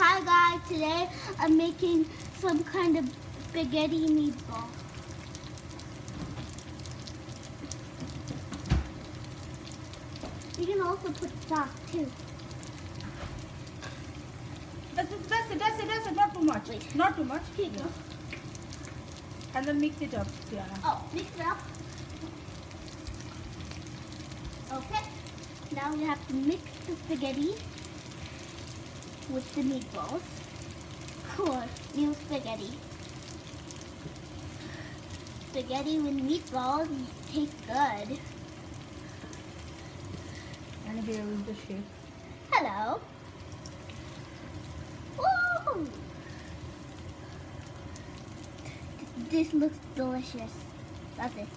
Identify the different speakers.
Speaker 1: Hi guys, today I'm making some kind of spaghetti meatball. You can also put sauce too.
Speaker 2: That's it. Not too much.
Speaker 1: Wait.
Speaker 2: Not too much.
Speaker 1: Here you go.
Speaker 2: And then mix it up, Sienna.
Speaker 1: Oh, mix it up. Okay. Now we have to mix the spaghetti with the meatballs. Cool, new spaghetti. Spaghetti with meatballs tastes good.
Speaker 2: And here is the shape.
Speaker 1: Hello. Woo! This looks delicious. That's it.